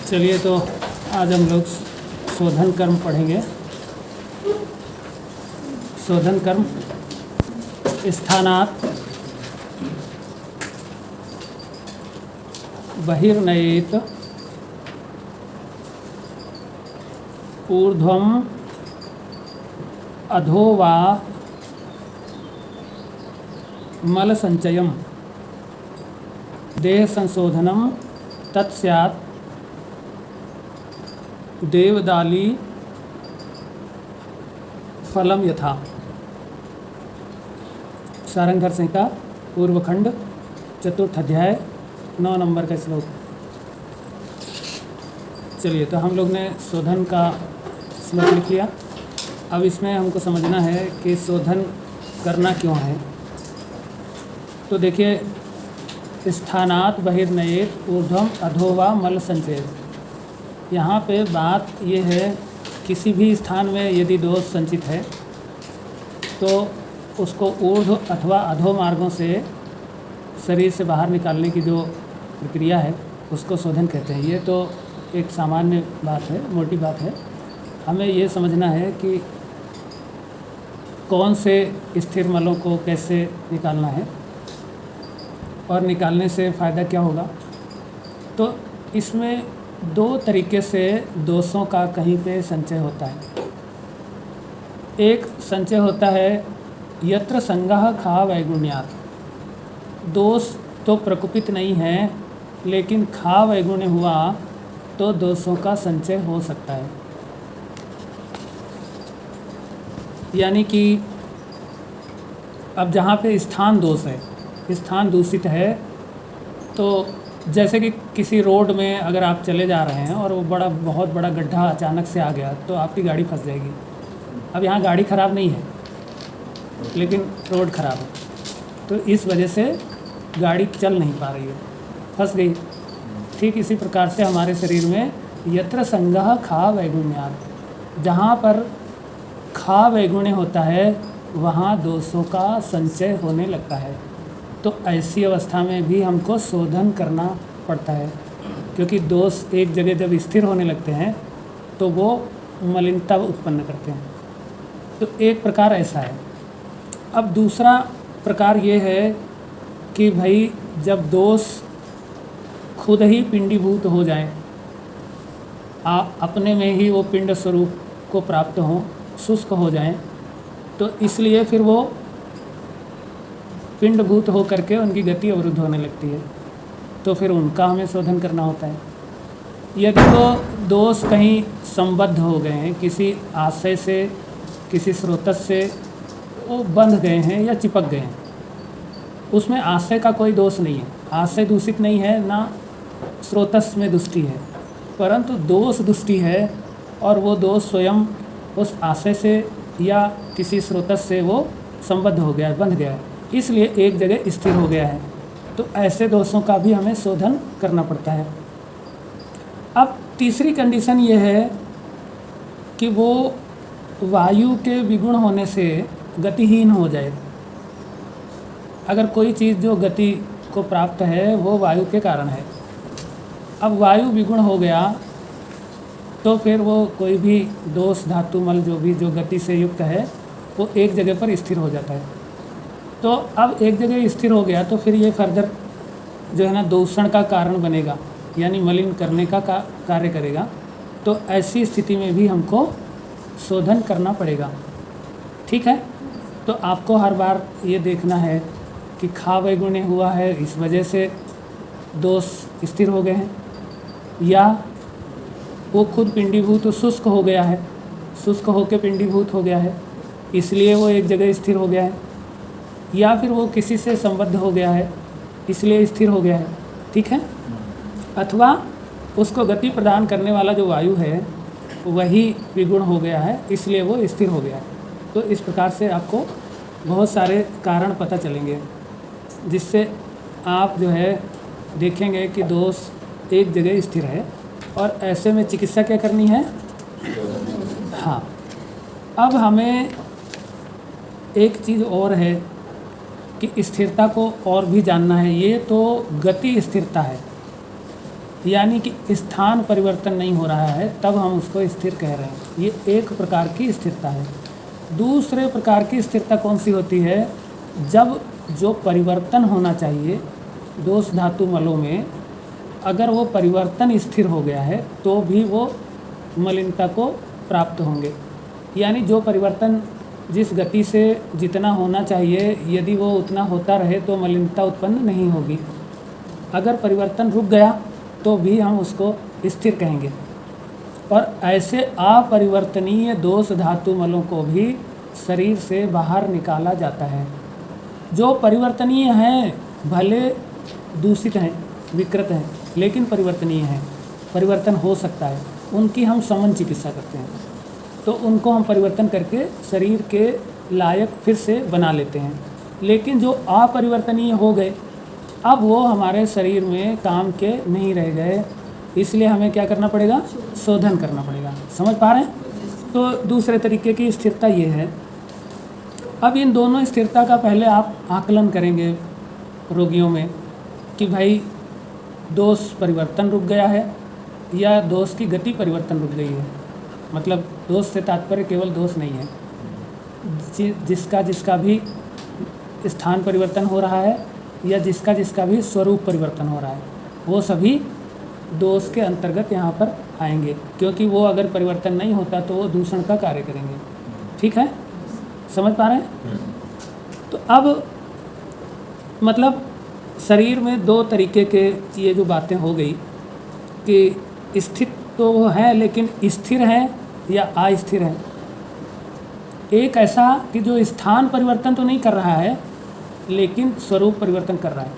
चलिए, तो आज हम लोग शोधन कर्म पढ़ेंगे। शोधन कर्म स्थानात् बहिर्नयेत ऊर्ध्वम अधो वा मल संचयम देह संशोधनम तत्स्यात् देवदाली फलम यथा। सारंगधर संहिता पूर्वखंड चतुर्थ अध्याय 9 नंबर का श्लोक। चलिए, तो हम लोग ने शोधन का श्लोक लिख लिया। अब इसमें हमको समझना है कि शोधन करना क्यों है। तो देखिए, स्थानात् बहिर्नयेत ऊर्ध्वम अधो वा मल संचयेत। यहाँ पे बात ये है, किसी भी स्थान में यदि दोष संचित है तो उसको ऊर्ध्व अथवा अधो मार्गों से शरीर से बाहर निकालने की जो प्रक्रिया है उसको शोधन कहते हैं। ये तो एक सामान्य बात है, मोटी बात है। हमें ये समझना है कि कौन से स्थिर मलों को कैसे निकालना है और निकालने से फ़ायदा क्या होगा। तो इसमें 2 तरीके से दोषों का कहीं पे संचय होता है। एक संचय होता है यत्र संगः खा वैगुण्यात्। दोष तो प्रकुपित नहीं है, लेकिन खा वैगुण्य हुआ तो दोषों का संचय हो सकता है। यानी कि अब जहाँ पे स्थान दोष है, स्थान दूषित है, तो जैसे कि किसी रोड में अगर आप चले जा रहे हैं और वो बहुत बड़ा गड्ढा अचानक से आ गया तो आपकी गाड़ी फंस जाएगी। अब यहाँ गाड़ी ख़राब नहीं है, लेकिन रोड ख़राब है, तो इस वजह से गाड़ी चल नहीं पा रही है, फंस गई। ठीक इसी प्रकार से हमारे शरीर में यत्र संगः खा वैगुण्यात्, जहाँ पर खा वैगुण्य होता है वहाँ दोषों का संचय होने लगता है। तो ऐसी अवस्था में भी हमको शोधन करना पड़ता है, क्योंकि दोष एक जगह जब स्थिर होने लगते हैं तो वो मलिनता उत्पन्न करते हैं। तो एक प्रकार ऐसा है। अब दूसरा प्रकार ये है कि भाई जब दोष खुद ही पिंडीभूत हो जाए, अपने में ही वो पिंड स्वरूप को प्राप्त हों, शुष्क हो जाएं, तो इसलिए फिर वो पिंडभूत हो करके उनकी गति अवरुद्ध होने लगती है। तो फिर उनका हमें शोधन करना होता है। यदि वो दोष कहीं संबद्ध हो गए हैं, किसी आशय से, किसी स्रोतस से वो बंध गए हैं या चिपक गए हैं, उसमें आशय का कोई दोष नहीं है, आशय दूषित नहीं है, ना स्रोतस में दुष्टि है, परंतु दोष दुष्टि है। और वो दोष स्वयं उस आशय से या किसी स्रोतस से वो संबद्ध हो गया है, बंध गया है, इसलिए एक जगह स्थिर हो गया है। तो ऐसे दोषों का भी हमें शोधन करना पड़ता है। अब तीसरी कंडीशन ये है कि वो वायु के विगुण होने से गतिहीन हो जाए। अगर कोई चीज़ जो गति को प्राप्त है वो वायु के कारण है, अब वायु विगुण हो गया तो फिर वो कोई भी दोष धातु मल जो गति से युक्त है वो एक जगह पर स्थिर हो जाता है। तो अब एक जगह स्थिर हो गया तो फिर ये फर्दर जो है ना दूषण का कारण बनेगा, यानी मलिन करने का कार्य करेगा। तो ऐसी स्थिति में भी हमको शोधन करना पड़ेगा। ठीक है, तो आपको हर बार ये देखना है कि खा वैगुण्य हुआ है, इस वजह से दोष स्थिर हो गए हैं, या वो खुद पिंडीभूत शुष्क हो गया है, शुष्क होकर पिंडीभूत हो गया है इसलिए वो एक जगह स्थिर हो गया है, या फिर वो किसी से संबद्ध हो गया है इसलिए स्थिर हो गया है। ठीक है, अथवा उसको गति प्रदान करने वाला जो वायु है वही विगुण हो गया है इसलिए वो स्थिर हो गया है। तो इस प्रकार से आपको बहुत सारे कारण पता चलेंगे, जिससे आप जो है देखेंगे कि दोष एक जगह स्थिर है। और ऐसे में चिकित्सा क्या करनी है। हाँ, अब हमें एक चीज़ और है कि स्थिरता को और भी जानना है। ये तो गति स्थिरता है, यानी कि स्थान परिवर्तन नहीं हो रहा है, तब हम उसको स्थिर कह रहे हैं। ये एक प्रकार की स्थिरता है। दूसरे प्रकार की स्थिरता कौन सी होती है? जब जो परिवर्तन होना चाहिए दोष धातु मलों में, अगर वो परिवर्तन स्थिर हो गया है तो भी वो मलिनता को प्राप्त होंगे। यानी जो परिवर्तन जिस गति से जितना होना चाहिए, यदि वो उतना होता रहे तो मलिनता उत्पन्न नहीं होगी। अगर परिवर्तन रुक गया तो भी हम उसको स्थिर कहेंगे। और ऐसे अपरिवर्तनीय दोष धातु मलों को भी शरीर से बाहर निकाला जाता है। जो परिवर्तनीय हैं, भले दूषित हैं, विकृत हैं, लेकिन परिवर्तनीय हैं, परिवर्तन हो सकता है, उनकी हम समन चिकित्सा करते हैं। तो उनको हम परिवर्तन करके शरीर के लायक फिर से बना लेते हैं। लेकिन जो अपरिवर्तनीय हो गए, अब वो हमारे शरीर में काम के नहीं रह गए, इसलिए हमें क्या करना पड़ेगा? शोधन करना पड़ेगा। समझ पा रहे हैं? तो दूसरे तरीके की स्थिरता ये है। अब इन दोनों स्थिरता का पहले आप आकलन करेंगे रोगियों में कि भाई दोष परिवर्तन रुक गया है या दोष की गति परिवर्तन रुक गई है। मतलब दोष से तात्पर्य केवल दोष नहीं है, जिसका भी स्थान परिवर्तन हो रहा है या जिसका भी स्वरूप परिवर्तन हो रहा है, वो सभी दोष के अंतर्गत यहाँ पर आएंगे, क्योंकि वो अगर परिवर्तन नहीं होता तो वो दूषण का कार्य करेंगे। ठीक है, समझ पा रहे हैं? तो अब मतलब शरीर में दो तरीके के ये जो बातें हो गई कि स्थित तो वो है लेकिन स्थिर है या अस्थिर है। एक ऐसा कि जो स्थान परिवर्तन तो नहीं कर रहा है लेकिन स्वरूप परिवर्तन कर रहा है।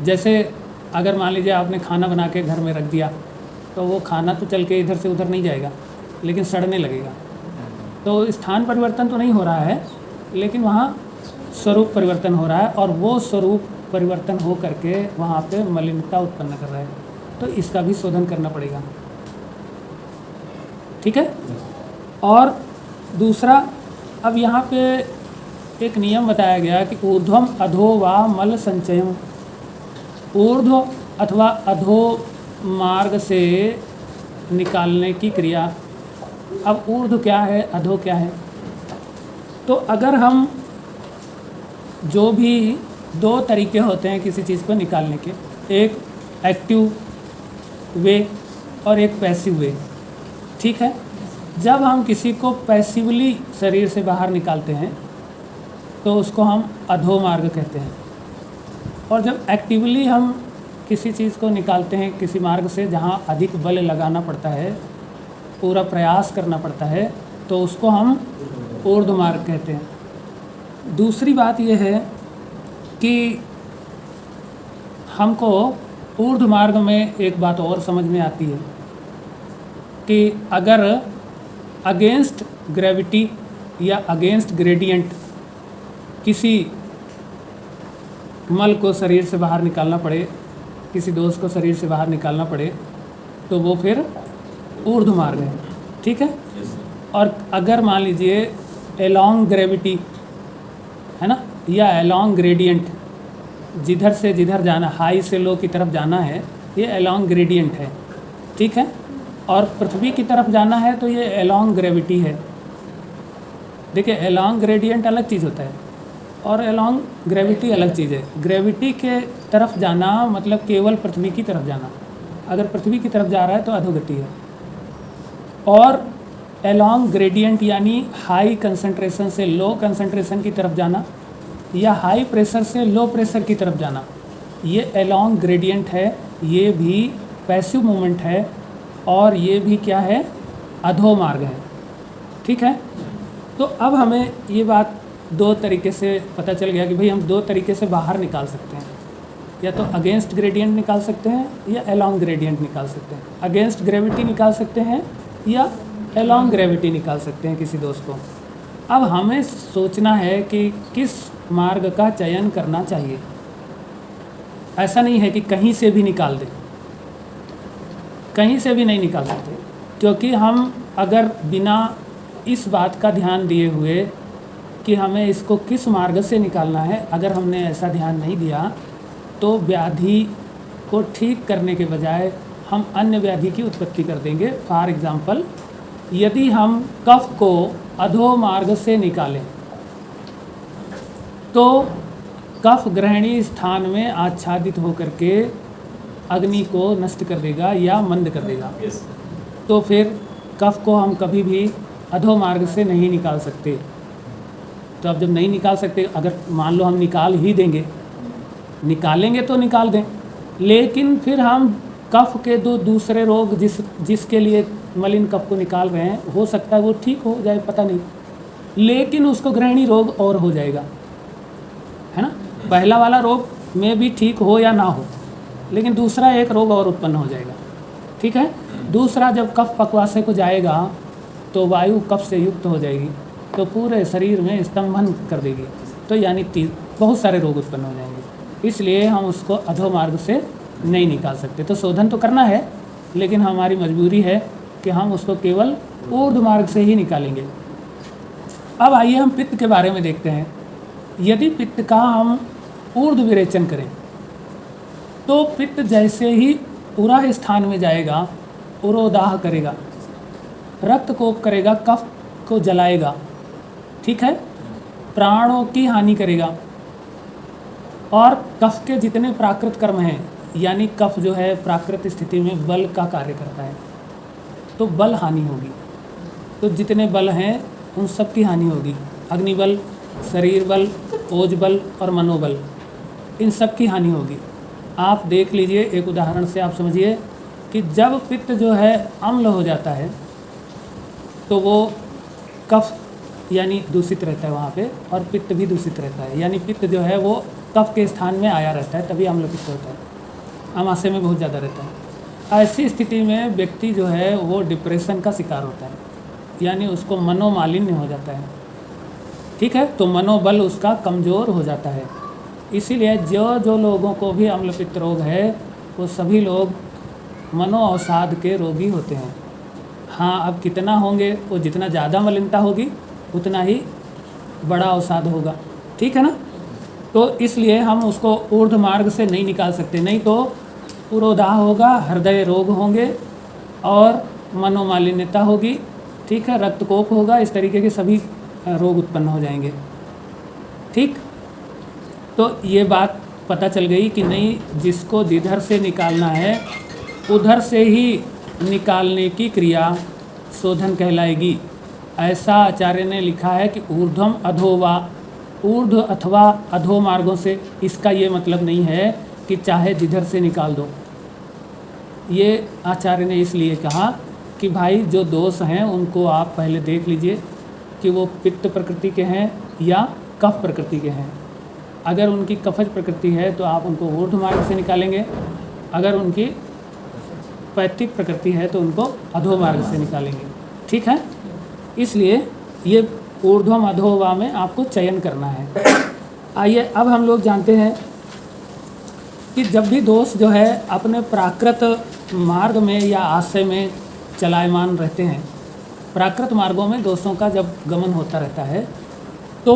जैसे अगर मान लीजिए आपने खाना बना के घर में रख दिया, तो वो खाना तो चल के इधर से उधर नहीं जाएगा लेकिन सड़ने लगेगा। तो स्थान परिवर्तन तो नहीं हो रहा है लेकिन वहाँ स्वरूप परिवर्तन हो रहा है, और वो स्वरूप परिवर्तन हो करके वहाँ पे मलिनता उत्पन्न कर रहा है। तो इसका भी शोधन करना पड़ेगा। ठीक है। और दूसरा, अब यहाँ पे एक नियम बताया गया कि ऊर्ध्वम अधो वा मल संचयम, ऊर्ध्व अथवा अधो मार्ग से निकालने की क्रिया। अब ऊर्ध्व क्या है, अधो क्या है? तो अगर हम जो भी दो तरीके होते हैं किसी चीज़ को निकालने के, एक एक्टिव वे और एक पैसिव वे। ठीक है। जब हम किसी को पैसिवली शरीर से बाहर निकालते हैं तो उसको हम अधो मार्ग कहते हैं, और जब एक्टिवली हम किसी चीज़ को निकालते हैं किसी मार्ग से जहाँ अधिक बल लगाना पड़ता है, पूरा प्रयास करना पड़ता है, तो उसको हम ऊर्ध्व मार्ग कहते हैं। दूसरी बात यह है कि हमको ऊर्ध्व मार्ग में एक बात और समझ में आती है कि अगर अगेंस्ट ग्रेविटी या अगेंस्ट ग्रेडियंट किसी मल को शरीर से बाहर निकालना पड़े, किसी दोष को शरीर से बाहर निकालना पड़े, तो वो फिर ऊर्ध्व मार्ग है। ठीक है। और अगर मान लीजिए एलॉन्ग ग्रेविटी है ना, या एलॉन्ग ग्रेडियंट, जिधर से जिधर जाना, हाई से लो की तरफ जाना है, ये एलॉन्ग ग्रेडियंट है। ठीक है। और पृथ्वी की तरफ जाना है तो ये एलॉन्ग ग्रेविटी है। देखिए, एलॉन्ग ग्रेडियंट अलग चीज़ होता है और एलॉन्ग ग्रेविटी अलग चीज़ है। ग्रेविटी के तरफ जाना मतलब केवल पृथ्वी की तरफ जाना। अगर पृथ्वी की तरफ जा रहा है तो अधोगति है। और एलॉन्ग ग्रेडियंट यानी हाई कंसंट्रेशन से लो कंसंट्रेशन की तरफ जाना, या हाई प्रेशर से लो प्रेशर की तरफ जाना, ये एलॉन्ग ग्रेडियंट है। ये भी पैसिव मूवमेंट है और ये भी क्या है, अधो मार्ग है। ठीक है। तो अब हमें ये बात दो तरीके से पता चल गया कि भाई हम दो तरीके से बाहर निकाल सकते हैं, या तो अगेंस्ट ग्रेडियंट निकाल सकते हैं या एलॉन्ग ग्रेडियंट निकाल सकते हैं। अगेंस्ट ग्रेविटी निकाल सकते हैं या एलॉन्ग ग्रेविटी निकाल सकते हैं किसी दोष को। अब हमें सोचना है कि किस मार्ग का चयन करना चाहिए। ऐसा नहीं है कि कहीं से भी निकाल दें, कहीं से भी नहीं निकाल सकते, क्योंकि हम अगर बिना इस बात का ध्यान दिए हुए कि हमें इसको किस मार्ग से निकालना है, अगर हमने ऐसा ध्यान नहीं दिया तो व्याधि को ठीक करने के बजाय हम अन्य व्याधि की उत्पत्ति कर देंगे। फॉर एग्जाम्पल, यदि हम कफ को अधोमार्ग से निकालें तो कफ ग्रहणी स्थान में आच्छादित होकर के अग्नि को नष्ट कर देगा या मंद कर देगा। तो फिर कफ को हम कभी भी अधोमार्ग से नहीं निकाल सकते। तो अब जब नहीं निकाल सकते, अगर मान लो हम निकाल ही देंगे, निकालेंगे तो निकाल दें, लेकिन फिर हम कफ के दूसरे रोग जिसके लिए मलिन कफ को निकाल रहे हैं, हो सकता है वो ठीक हो जाए, पता नहीं, लेकिन उसको ग्रहणी रोग और हो जाएगा, है ना। पहला वाला रोग में भी ठीक हो या ना हो, लेकिन दूसरा एक रोग और उत्पन्न हो जाएगा, ठीक है। दूसरा, जब कफ पक्वाशय को जाएगा तो वायु कफ से युक्त हो जाएगी, तो पूरे शरीर में स्तंभन कर देगी, तो यानी बहुत सारे रोग उत्पन्न हो जाएंगे। इसलिए हम उसको अधोमार्ग से नहीं निकाल सकते। तो शोधन तो करना है, लेकिन हमारी मजबूरी है कि हम उसको केवल ऊर्ध्व मार्ग से ही निकालेंगे। अब आइए हम पित्त के बारे में देखते हैं। यदि पित्त का हम ऊर्ध्व विरेचन करें तो पित्त जैसे ही पूरा स्थान में जाएगा, उरोदाह करेगा, रक्त कोप करेगा, कफ को जलाएगा, ठीक है, प्राणों की हानि करेगा, और कफ के जितने प्राकृत कर्म हैं, यानी कफ जो है प्राकृत स्थिति में बल का कार्य करता है, तो बल हानि होगी। तो जितने बल हैं उन सब की हानि होगी। अग्निबल, शरीर बल, ओज बल और मनोबल, इन सब की हानि होगी। आप देख लीजिए, एक उदाहरण से आप समझिए कि जब पित्त जो है अम्ल हो जाता है तो वो कफ यानी दूषित रहता है वहाँ पे, और पित्त भी दूषित रहता है, यानी पित्त जो है वो कफ के स्थान में आया रहता है, तभी अम्ल पित्त होता है, आमाशय में बहुत ज़्यादा रहता है। ऐसी स्थिति में व्यक्ति जो है वो डिप्रेशन का शिकार होता है, यानी उसको मनोमालिन्य हो जाता है, ठीक है। तो मनोबल उसका कमज़ोर हो जाता है। इसीलिए जो लोगों को भी अम्ल पित्त रोग है वो सभी लोग मनोअवसाद के रोगी होते हैं। हाँ, अब कितना होंगे, वो जितना ज़्यादा मलिनता होगी उतना ही बड़ा अवसाद होगा, ठीक है ना। तो इसलिए हम उसको ऊर्ध्व मार्ग से नहीं निकाल सकते, नहीं तो पुरोदाह होगा, हृदय रोग होंगे और मनोमालिन्यता होगी, ठीक है, रक्तकोप होगा, इस तरीके के सभी रोग उत्पन्न हो जाएंगे, ठीक। तो ये बात पता चल गई कि नहीं, जिसको जिधर से निकालना है उधर से ही निकालने की क्रिया शोधन कहलाएगी। ऐसा आचार्य ने लिखा है कि ऊर्ध्वम अधोवा, ऊर्ध्व अथवा अधो मार्गों से। इसका ये मतलब नहीं है कि चाहे जिधर से निकाल दो। ये आचार्य ने इसलिए कहा कि भाई जो दोष हैं उनको आप पहले देख लीजिए कि वो पित्त प्रकृति के हैं या कफ प्रकृति के हैं। अगर उनकी कफज प्रकृति है तो आप उनको ऊर्ध्व मार्ग से निकालेंगे, अगर उनकी पैतिक प्रकृति है तो उनको अधो मार्ग से निकालेंगे, ठीक है। इसलिए ये ऊर्ध्वम अधोवा में आपको चयन करना है। आइए अब हम लोग जानते हैं कि जब भी दोष जो है अपने प्राकृत मार्ग में या आशय में चलायमान रहते हैं, प्राकृत मार्गों में दोषों का जब गमन होता रहता है तो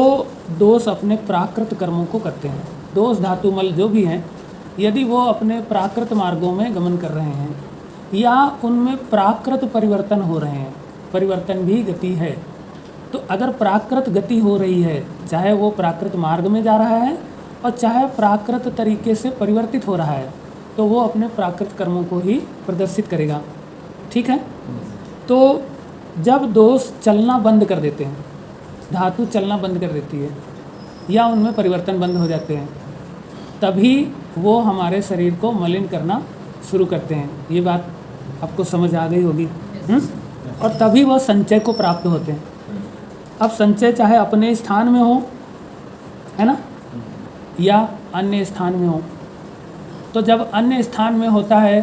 दोष अपने प्राकृत कर्मों को करते हैं। दोष धातुमल जो भी हैं, यदि वो अपने प्राकृत मार्गों में गमन कर रहे हैं या उनमें प्राकृत परिवर्तन हो रहे हैं, परिवर्तन भी गति है, तो अगर प्राकृत गति हो रही है, चाहे वो प्राकृत मार्ग में जा रहा है और चाहे प्राकृत तरीके से परिवर्तित हो रहा है, तो वो अपने प्राकृत कर्मों को ही प्रदर्शित करेगा, ठीक है। तो जब दोष चलना बंद कर देते हैं, धातु चलना बंद कर देती है या उनमें परिवर्तन बंद हो जाते हैं, तभी वो हमारे शरीर को मलिन करना शुरू करते हैं। ये बात आपको समझ आ गई होगी। और तभी वो संचय को प्राप्त होते हैं। अब संचय चाहे अपने स्थान में हो, है ना, या अन्य स्थान में हो। तो जब अन्य स्थान में होता है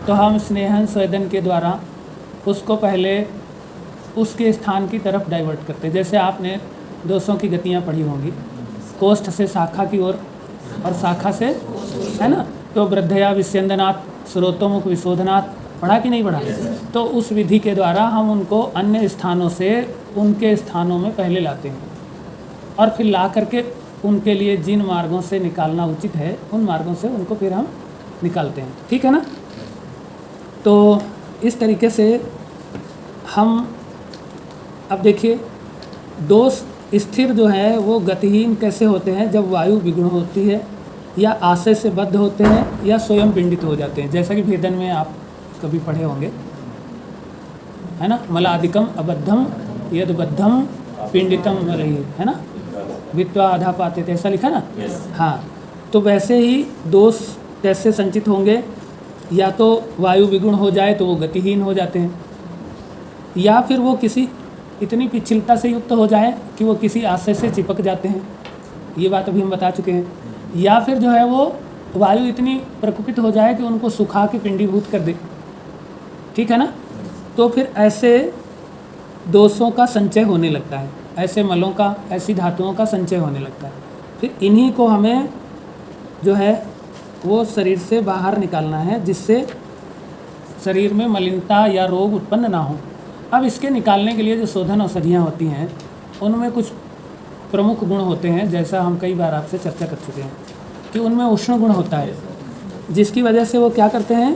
तो हम स्नेहन स्वेदन के द्वारा उसको पहले उसके स्थान की तरफ डाइवर्ट करते हैं। जैसे आपने दोषों की गतियाँ पढ़ी होंगी, कोष्ठ से शाखा की ओर और शाखा से, है ना, तो वृद्धया विस्यंदनात् स्रोतोमुख विशोधनात्, पढ़ा कि नहीं पढ़ा। तो उस विधि के द्वारा हम उनको अन्य स्थानों से उनके स्थानों में पहले लाते हैं और फिर ला करके उनके लिए जिन मार्गों से निकालना उचित है उन मार्गों से उनको फिर हम निकालते हैं, ठीक है ना। तो इस तरीके से हम अब देखिए दोष स्थिर जो है वो गतिहीन कैसे होते हैं, जब वायु विगुण होती है या आशय से बद्ध होते हैं या स्वयं पिंडित हो जाते हैं, जैसा कि भेदन में आप कभी पढ़े होंगे, है ना। मलादिकम अबद्धम यदबद्धम पिंडितम मलही, है ना, वित्वा आधा पाते थे, ऐसा लिखा ना। हाँ, तो वैसे ही दोष कैसे संचित होंगे, या तो वायु विगुण हो जाए तो वो गतिहीन हो जाते हैं, या फिर वो किसी इतनी पिछलता से युक्त हो जाए कि वो किसी आशय से चिपक जाते हैं, ये बात अभी हम बता चुके हैं, या फिर जो है वो वायु इतनी प्रकुपित हो जाए कि उनको सुखा के पिंडीभूत कर दे, ठीक है ना। तो फिर ऐसे दोषों का संचय होने लगता है, ऐसे मलों का, ऐसी धातुओं का संचय होने लगता है। फिर इन्हीं को हमें जो है वो शरीर से बाहर निकालना है, जिससे शरीर में मलिनता या रोग उत्पन्न ना हो। अब इसके निकालने के लिए जो शोधन औषधियाँ होती हैं उनमें कुछ प्रमुख गुण होते हैं, जैसा हम कई बार आपसे चर्चा कर चुके हैं कि उनमें उष्ण गुण होता है, जिसकी वजह से वो क्या करते हैं,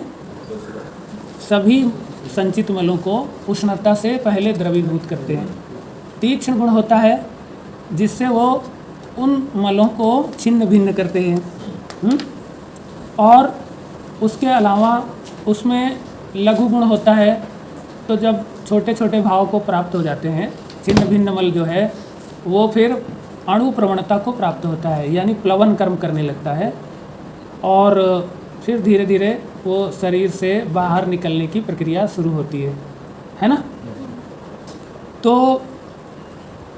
सभी संचित मलों को उष्णता से पहले द्रवीभूत करते हैं। तीक्ष्ण गुण होता है, जिससे वो उन मलों को छिन्न भिन्न करते हैं। और उसके अलावा उसमें लघु गुण होता है, तो जब छोटे छोटे भाव को प्राप्त हो जाते हैं, छिन्न भिन्न मल जो है वो फिर अणु प्रवणता को प्राप्त होता है, यानी प्लवन कर्म करने लगता है, और फिर धीरे धीरे वो शरीर से बाहर निकलने की प्रक्रिया शुरू होती है ना। तो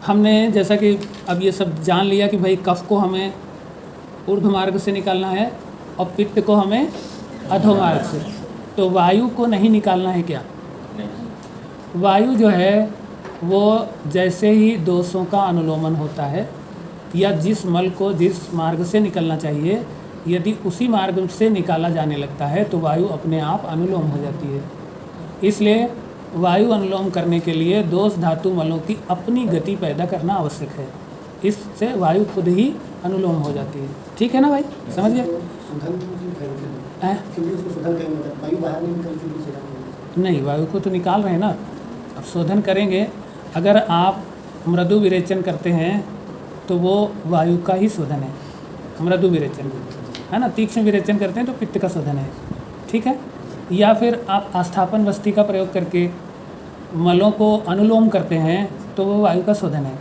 हमने जैसा कि अब ये सब जान लिया कि भाई कफ को हमें ऊर्ध्व मार्ग से निकालना है और पित्त को हमें अधो मार्ग से, तो वायु को नहीं निकालना है क्या? वायु जो है वो जैसे ही दोषों का अनुलोमन होता है, या जिस मल को जिस मार्ग से निकलना चाहिए यदि उसी मार्ग से निकाला जाने लगता है तो वायु अपने आप अनुलोम हो जाती है। इसलिए वायु अनुलोम करने के लिए दोष धातु मलों की अपनी गति पैदा करना आवश्यक है, इससे वायु खुद ही अनुलोम हो जाती है, ठीक है ना भाई, समझ गए? नहीं, वायु को तो निकाल रहे हैं ना, अब शोधन करेंगे। अगर आप मृदु विरेचन करते हैं तो वो वायु का ही शोधन है, मृदु विरेचन, है ना। तीक्ष्ण विरेचन करते हैं तो पित्त का शोधन है, ठीक है। या फिर आप आस्थापन वस्ती का प्रयोग करके मलों को अनुलोम करते हैं तो वो वायु का शोधन है।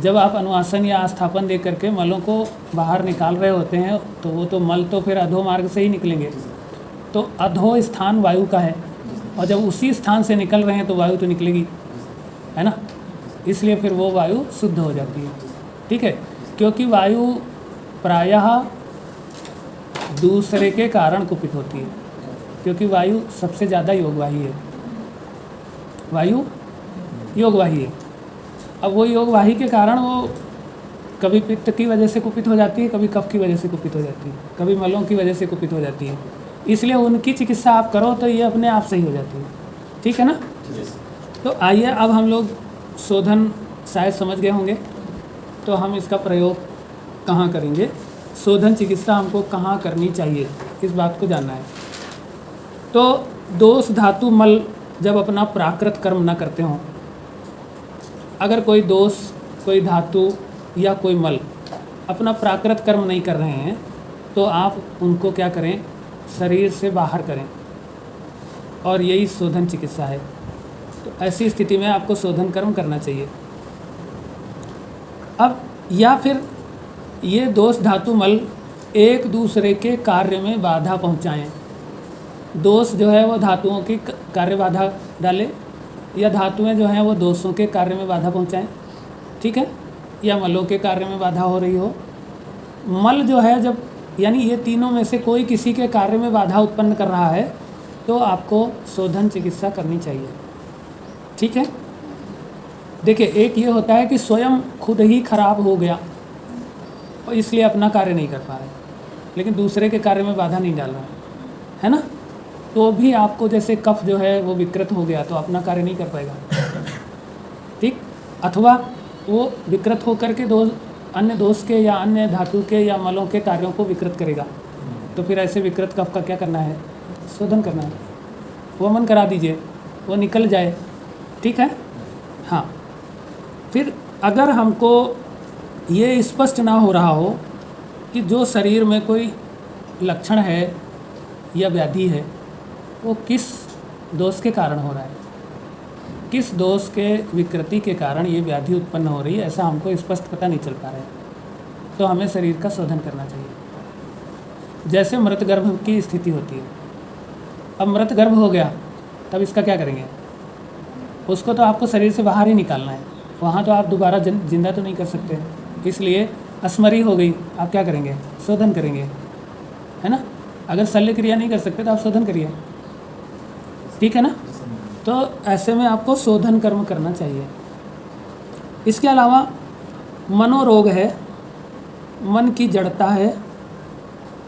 जब आप अनुआसन या आस्थापन दे करके मलों को बाहर निकाल रहे होते हैं तो वो तो मल तो फिर अधो मार्ग से ही निकलेंगे, तो अधो स्थान वायु का है, और जब उसी स्थान से निकल रहे हैं तो वायु तो निकलेगी, है ना। इसलिए फिर वो वायु शुद्ध हो जाती है, ठीक है। क्योंकि वायु प्रायः दूसरे के कारण कुपित होती है, क्योंकि वायु सबसे ज़्यादा योगवाही है, वायु योगवाही है। अब वो योगवाही के कारण वो कभी पित्त की वजह से कुपित हो जाती है, कभी कफ की वजह से कुपित हो जाती है, कभी मलों की वजह से कुपित हो जाती है। इसलिए उनकी चिकित्सा आप करो तो ये अपने आप सही हो जाती है, ठीक है ना। तो आइए अब हम लोग शोधन शायद समझ गए होंगे, तो हम इसका प्रयोग कहाँ करेंगे, शोधन चिकित्सा हमको कहाँ करनी चाहिए, इस बात को जानना है। तो दोष धातु मल जब अपना प्राकृत कर्म न करते हों, अगर कोई दोष, कोई धातु या कोई मल अपना प्राकृत कर्म नहीं कर रहे हैं तो आप उनको क्या करें, शरीर से बाहर करें, और यही शोधन चिकित्सा है। तो ऐसी स्थिति में आपको शोधन कर्म करना चाहिए। अब या फिर ये दोष धातु मल एक दूसरे के कार्य में बाधा पहुंचाएं। दोष जो है वो धातुओं की कार्य बाधा डाले, या धातुएं जो हैं वो दोषों के कार्य में बाधा पहुंचाएं, ठीक है, या मलों के कार्य में बाधा हो रही हो। मल जो है जब, यानी ये तीनों में से कोई किसी के कार्य में बाधा उत्पन्न कर रहा है तो आपको शोधन चिकित्सा करनी चाहिए, ठीक है। देखिए, एक ये होता है कि स्वयं खुद ही खराब हो गया और इसलिए अपना कार्य नहीं कर पा रहे, लेकिन दूसरे के कार्य में बाधा नहीं डाल रहा है ना, तो भी आपको जैसे कफ जो है वो विकृत हो गया तो अपना कार्य नहीं कर पाएगा, ठीक। अथवा वो विकृत होकर के अन्य दोष के या अन्य धातु के या मलों के कार्यों को विकृत करेगा, तो फिर ऐसे विकृत कफ का क्या करना है, शोधन करना है। वमन करा दीजिए, वो निकल जाए, ठीक है। हाँ, फिर अगर हमको ये स्पष्ट ना हो रहा हो कि जो शरीर में कोई लक्षण है या व्याधि है वो किस दोष के कारण हो रहा है, किस दोष के विकृति के कारण ये व्याधि उत्पन्न हो रही है, ऐसा हमको स्पष्ट पता नहीं चल पा रहा है, तो हमें शरीर का शोधन करना चाहिए। जैसे मृत गर्भ की स्थिति होती है, अब मृत गर्भ हो गया तब इसका क्या करेंगे, उसको तो आपको शरीर से बाहर ही निकालना है, वहाँ तो आप दोबारा जिंदा तो नहीं कर सकते, इसलिए अस्मरी हो गई, आप क्या करेंगे, शोधन करेंगे, है ना। अगर शल्य क्रिया नहीं कर सकते तो आप शोधन करिए, ठीक है ना। तो ऐसे में आपको शोधन कर्म करना चाहिए। इसके अलावा मनोरोग है, मन की जड़ता है,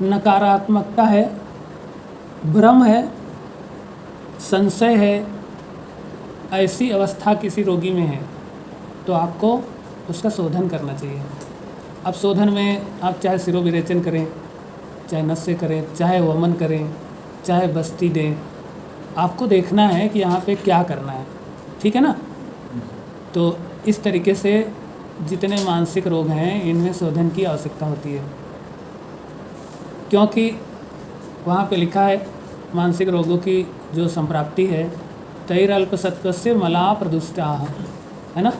नकारात्मकता है, भ्रम है, संशय है, ऐसी अवस्था किसी रोगी में है तो आपको उसका शोधन करना चाहिए। अब शोधन में आप चाहे शिरोविरेचन करें, चाहे नस्य करें, चाहे वमन करें, चाहे बस्ती दें, आपको देखना है कि यहाँ पे क्या करना है, ठीक है ना। तो इस तरीके से जितने मानसिक रोग हैं इनमें शोधन की आवश्यकता होती है, क्योंकि वहाँ पे लिखा है मानसिक रोगों की जो संप्राप्ति है, तैरल्पसत्वस्य मला प्रदुष्टा, है ना।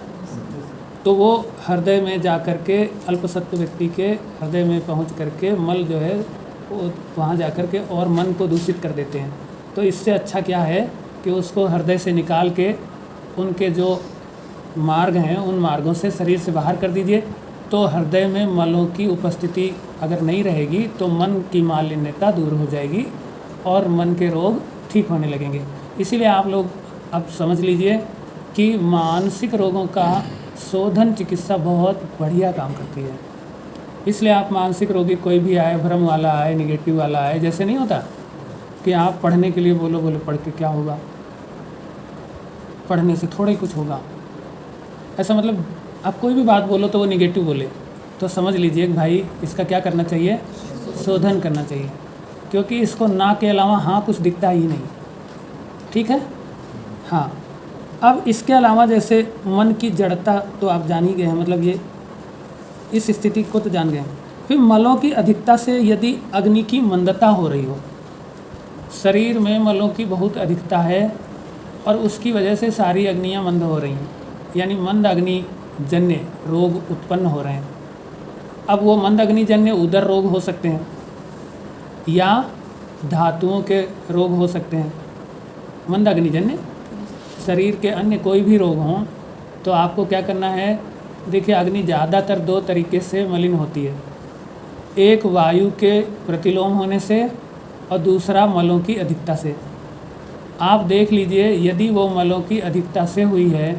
तो वो हृदय में जा कर के, अल्पसत्व व्यक्ति के हृदय में पहुँच करके मल जो है वो वहाँ जा कर के और मन को दूषित कर देते हैं। तो इससे अच्छा क्या है कि उसको हृदय से निकाल के उनके जो मार्ग हैं उन मार्गों से शरीर से बाहर कर दीजिए। तो हृदय में मलों की उपस्थिति अगर नहीं रहेगी तो मन की मालिन्यता दूर हो जाएगी और मन के रोग ठीक होने लगेंगे। इसीलिए आप लोग अब समझ लीजिए कि मानसिक रोगों का शोधन चिकित्सा बहुत बढ़िया काम करती है। इसलिए आप मानसिक रोगी कोई भी आए, भ्रम वाला आए, निगेटिव वाला आए, जैसे नहीं होता कि आप पढ़ने के लिए बोलो पढ़ के क्या होगा, पढ़ने से थोड़ा ही कुछ होगा, ऐसा मतलब आप कोई भी बात बोलो तो वो निगेटिव बोले, तो समझ लीजिए कि भाई इसका क्या करना चाहिए, शोधन करना चाहिए, क्योंकि इसको ना के अलावा हाँ कुछ दिखता ही नहीं, ठीक है। हाँ, अब इसके अलावा जैसे मन की जड़ता तो आप जान ही गए हैं, मतलब ये इस स्थिति को तो जान गए हैं। फिर मलों की अधिकता से यदि अग्नि की मंदता हो रही हो, शरीर में मलों की बहुत अधिकता है और उसकी वजह से सारी अग्नियाँ मंद हो रही हैं, यानी मंद अग्नि जन्य रोग उत्पन्न हो रहे हैं। अब वो मंद अग्नि जन्य उदर रोग हो सकते हैं या धातुओं के रोग हो सकते हैं। मंद अग्नि जन्य शरीर के अन्य कोई भी रोग हों तो आपको क्या करना है, देखिए अग्नि ज़्यादातर दो तरीके से मलिन होती है, एक वायु के प्रतिलोम होने से और दूसरा मलों की अधिकता से। आप देख लीजिए यदि वो मलों की अधिकता से हुई है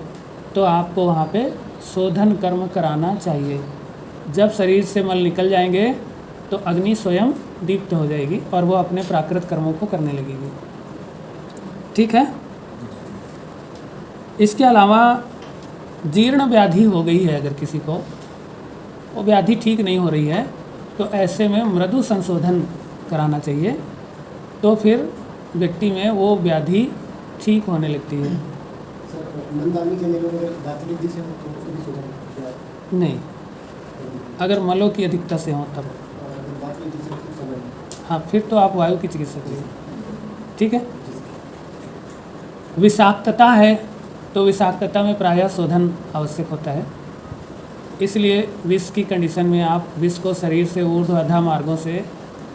तो आपको वहाँ पे शोधन कर्म कराना चाहिए। जब शरीर से मल निकल जाएंगे तो अग्नि स्वयं दीप्त हो जाएगी और वो अपने प्राकृत कर्मों को करने लगेगी, ठीक है। इसके अलावा जीर्ण व्याधि हो गई है, अगर किसी को वो व्याधि ठीक नहीं हो रही है तो ऐसे में मृदु संशोधन कराना चाहिए, तो फिर व्यक्ति में वो व्याधि ठीक होने लगती है। नहीं, अगर मलों की अधिकता से हो तब, हाँ फिर तो आप वायु की चिकित्सा करिए, ठीक है। विषाक्तता है तो विषाक्तता में प्रायः शोधन आवश्यक होता है, इसलिए विष की कंडीशन में आप विष को शरीर से ऊर्ध्वाधर मार्गों से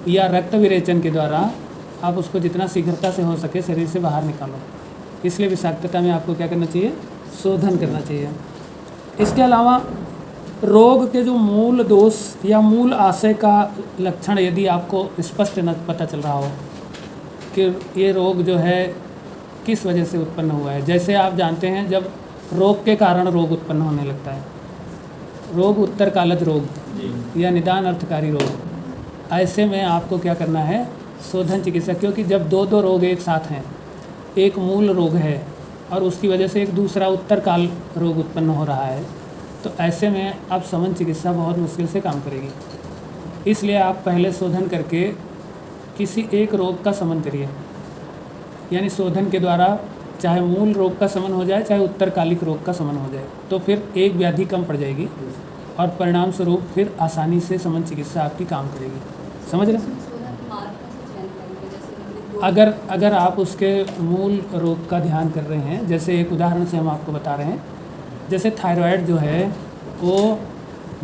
या रक्त विरेचन के द्वारा आप उसको जितना शीघ्रता से हो सके शरीर से बाहर निकालो। इसलिए विषाक्तता में आपको क्या करना चाहिए, शोधन करना चाहिए। इसके अलावा रोग के जो मूल दोष या मूल आशय का लक्षण यदि आपको स्पष्ट न पता चल रहा हो कि ये रोग जो है किस वजह से उत्पन्न हुआ है। जैसे आप जानते हैं जब रोग के कारण रोग उत्पन्न होने लगता है, रोग उत्तर कालज रोग या निदान अर्थकारी रोग, ऐसे में आपको क्या करना है, शोधन चिकित्सा। क्योंकि जब दो दो रोग एक साथ हैं, एक मूल रोग है और उसकी वजह से एक दूसरा उत्तर काल रोग उत्पन्न हो रहा है, तो ऐसे में अब समन चिकित्सा बहुत मुश्किल से काम करेगी। इसलिए आप पहले शोधन करके किसी एक रोग का शमन करिए, यानी शोधन के द्वारा चाहे मूल रोग का शमन हो जाए चाहे उत्तरकालिक रोग का शमन हो जाए, तो फिर एक व्याधि कम पड़ जाएगी और परिणाम स्वरूप फिर आसानी से शमन चिकित्सा आपकी काम करेगी। समझ रहे? अगर आप उसके मूल रोग का ध्यान कर रहे हैं, जैसे एक उदाहरण से हम आपको बता रहे हैं, जैसे थायराइड जो है वो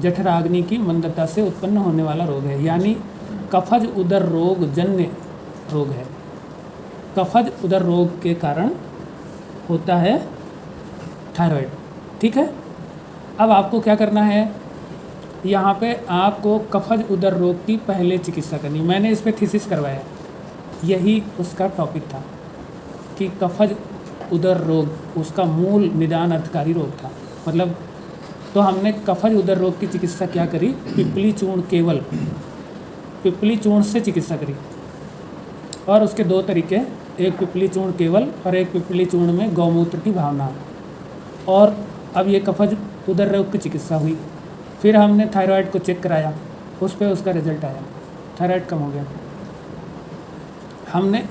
जठराग्नि की मंदता से उत्पन्न होने वाला रोग है, यानी कफज उदर रोग जन्य रोग है। कफज उदर रोग के कारण होता है थायराइड। ठीक है, अब आपको क्या करना है, यहाँ पे आपको कफज उदर रोग की पहले चिकित्सा करनी। मैंने इस पर थीसिस करवाया, यही उसका टॉपिक था कि कफज उदर रोग उसका मूल निदान अर्थकारी रोग था। मतलब तो हमने कफज उदर रोग की चिकित्सा क्या करी, पिपली चूर्ण, केवल पिपली चूर्ण से चिकित्सा करी। और उसके दो तरीके, एक पिपली चूर्ण केवल और एक पिपली चूर्ण में गौमूत्र की भावना। और अब ये कफज उदर रोग की चिकित्सा हुई। फिर हमने थायराइड को चेक कराया, उस पर उसका रिजल्ट आया, थायराइड कम हो गया। हमने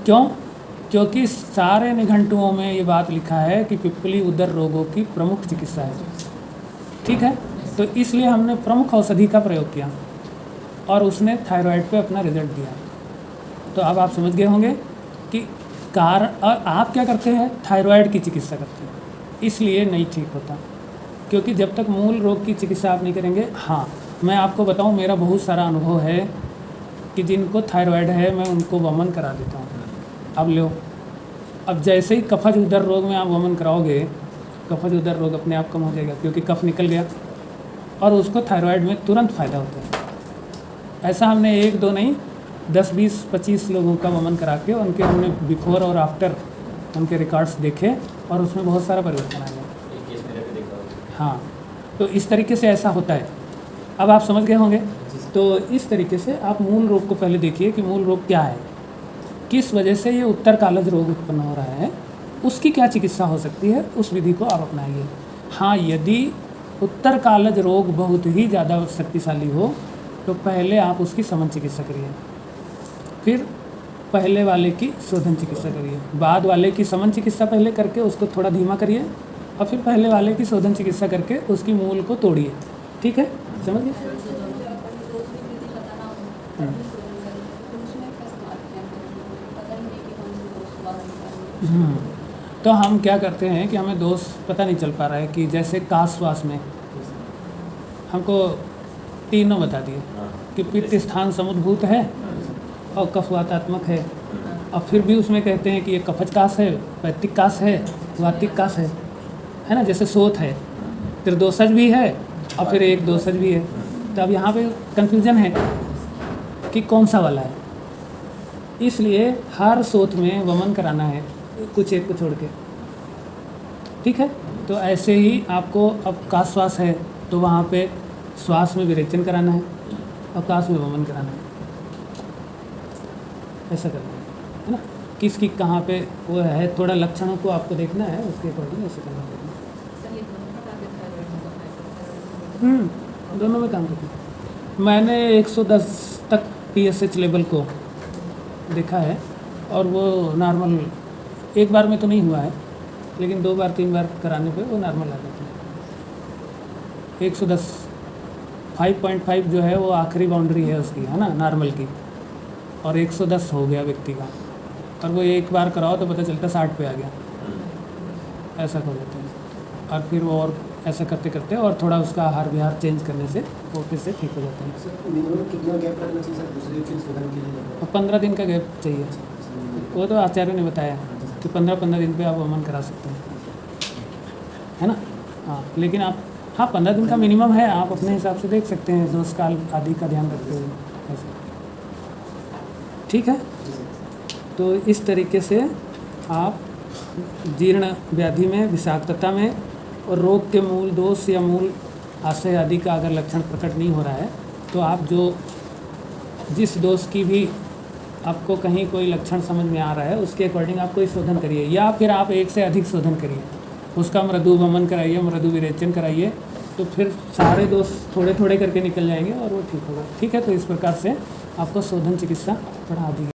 क्योंकि सारे निघंटुओं में ये बात लिखा है कि पिपली उदर रोगों की प्रमुख चिकित्सा है। ठीक है, तो इसलिए हमने प्रमुख औषधि का प्रयोग किया और उसने थायराइड पे अपना रिजल्ट दिया। तो अब आप समझ गए होंगे कि कारण, और आप क्या करते हैं, थायराइड की चिकित्सा करते हैं, इसलिए नहीं ठीक होता, क्योंकि जब तक मूल रोग की चिकित्सा आप नहीं करेंगे। हाँ, मैं आपको बताऊं, मेरा बहुत सारा अनुभव है कि जिनको थायराइड है मैं उनको वमन करा देता हूँ। अब लो, अब जैसे ही कफज उदर रोग में आप वमन कराओगे, कफज उदर रोग अपने आप कम हो जाएगा, क्योंकि कफ निकल गया और उसको थायराइड में तुरंत फ़ायदा होता है। ऐसा हमने एक दो नहीं, 10, 20, 25 लोगों का वमन करा के उनके हमने बिफोर और आफ्टर उनके रिकॉर्ड्स देखे और उसमें बहुत सारा परिवर्तन आ गया। हाँ, तो इस तरीके से ऐसा होता है। अब आप समझ गए होंगे। तो इस तरीके से आप मूल रोग को पहले देखिए कि मूल रोग क्या है, किस वजह से ये उत्तर कालज रोग उत्पन्न हो रहा है, उसकी क्या चिकित्सा हो सकती है, उस विधि को आप अपनाइए। हाँ, यदि उत्तर कालज रोग बहुत ही ज़्यादा शक्तिशाली हो तो पहले आप उसकी शमन चिकित्सा करिए, फिर पहले वाले की शोधन चिकित्सा करिए, बाद वाले की शमन चिकित्सा पहले करके उसको थोड़ा धीमा करिए और फिर पहले वाले की शोधन चिकित्सा करके उसकी मूल को तोड़िए। ठीक है, समझ गए? तो हम क्या करते हैं कि हमें दोष पता नहीं चल पा रहा है कि जैसे काश्वास में हमको तीनों बता दिए कि पित्त स्थान समुद्भूत है और कफवातात्मक है, और फिर भी उसमें कहते हैं कि ये कफज काश है, पैत्तिक काश है, वातिक काश है ना। जैसे सोत है, फिर दोषज भी है और फिर एक दोषज भी है। तो अब यहाँ पे कन्फ्यूजन है कि कौन सा वाला है, इसलिए हर सोत में वमन कराना है, कुछ एक को छोड़ के। ठीक है, तो ऐसे ही आपको अब काश्वास है तो वहाँ पे श्वास में विरेचन कराना है और काश में वमन कराना है, ऐसा करना है ना। किसकी कहाँ पे वो है, थोड़ा लक्षणों को आपको देखना है, उसके अकॉर्डिंग ऐसे करना है। दोनों में काम करते हैं। मैंने 110 तक TSH लेवल को देखा है और वो नॉर्मल, एक बार में तो नहीं हुआ है, लेकिन 2 बार 3 बार कराने पे वो नॉर्मल आ जाता है। 110 5.5 जो है वो आखिरी बाउंड्री है उसकी, है ना, नॉर्मल की, और 110 हो गया व्यक्ति का, और वो एक बार कराओ तो पता चलता 60 पे आ गया, ऐसा हो जाता है। और फिर वो और ऐसा करते करते और थोड़ा उसका आहार विहार चेंज करने से वो फिर से ठीक हो जाता है। मिनिमम कितना गैप रखना चाहिए सर दूसरे फिर शोधन के लिए? और 15 दिन का गैप चाहिए, वो तो आचार्य ने बताया कि 15 दिन पे आप वमन करा सकते हैं, है ना। हाँ, लेकिन आप, हाँ, 15 दिन का मिनिमम है, आप अपने हिसाब से देख सकते हैं, दोष काल आदि का ध्यान रखते हुए ऐसे। ठीक है, तो इस तरीके से आप जीर्ण व्याधि में, विषाक्तता में और रोग के मूल दोष या मूल आशय आदि का अगर लक्षण प्रकट नहीं हो रहा है तो आप जो जिस दोष की भी आपको कहीं कोई लक्षण समझ में आ रहा है उसके अकॉर्डिंग आप कोई शोधन करिए, या फिर आप एक से अधिक शोधन करिए, उसका मृदु वमन कराइए, मृदु विरेचन कराइए, तो फिर सारे दोष थोड़े थोड़े करके निकल जाएंगे और वो ठीक होगा। ठीक है, तो इस प्रकार से आपको शोधन चिकित्सा पढ़ा दी।